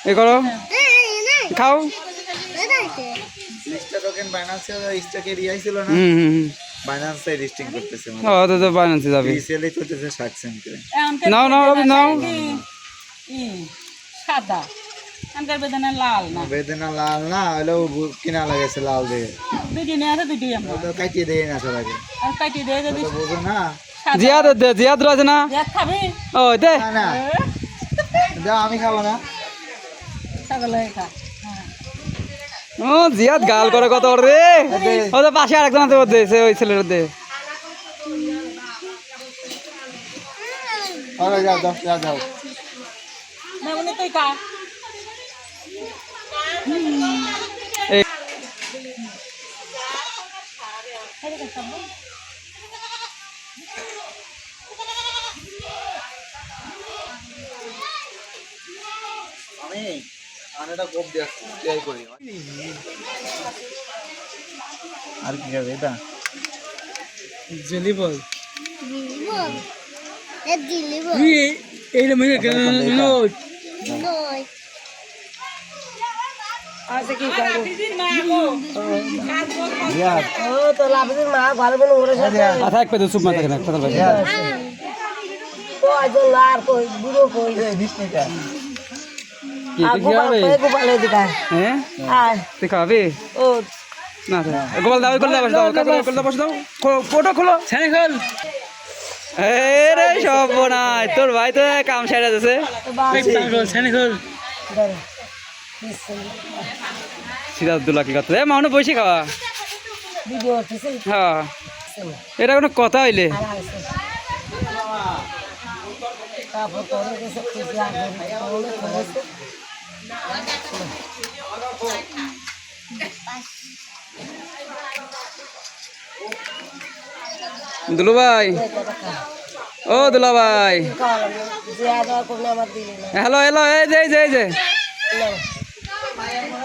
এ করো খাও। লিস্টটা টোকেন বাইনান্সে স্টকে রিয়াই ছিল না, বাইনান্সে লিস্টিং করতেছে মানে ও তো বাইনান্সে যাবে। রিসেলই করতেছে 60 সেন্ট করে। নাও নাও রবি নাও। সাদা আনকার বেদানা লাল না, বেদনা লাল না হলেও কিনা লাগাইছে লাল দিয়ে, দুইটি নিয়ে আছে দুইটি আমরা তো কাটিয়ে দেয় না সব আগে, আর কাটি দিয়ে যদি তো বুঝো না। জিয়াদ দে, জিয়াদ আছে না? এক খাবি ও দে না না দাও, আমি খাবো না। ছাগল হয়ে খা। ও জিয়াদ গাল করে কত ওর রে। ও তো পাশে আরেকজন আছে, ওর দে সে ওই ছেলের দে। আরে যাও দাও যাও যাও। না মানে তুই খা। এই আমি আনাটা কোপ দিয়ে ট্রাই করি। আর কি খাবে এটা? জেলি বল আচ্ছা কি খাবো? জিয়াদ ও তো লাভের মা ঘরে বলে ওরে সাথে আচ্ছা এক পেতে চুপ মাথা কেন কথা বল। জিয়াদ ও আজ লার কই বুড়ো কই এই 20 টাকা কি তুই খাবে? গোপালে দিকা হ্যাঁ আর তুই খাবি ও না? গোপাল দাও, গোপাল দাও, বস দাও, গোপাল দাও, বস দাও। ফটো খোলো, ছানি খোল। রে সর্বনাশ, তোর ভাই তো কাম সাইড আছে। ছানি খোল। সিরাজদুল্লাহ কি কথা? মাউনে বসে খাওয়া। ভিডিও হচ্ছে হ্যাঁ এটা কোনো কথা হইলে। তারপর করে গেছে খুশি আগে করেছে দুলু ভাই, ও দুলা ভাই, জিয়া দেওয়ার কোনো আমার দিলি না হ্যালো হ্যালো, এই যে এই যে এই যে না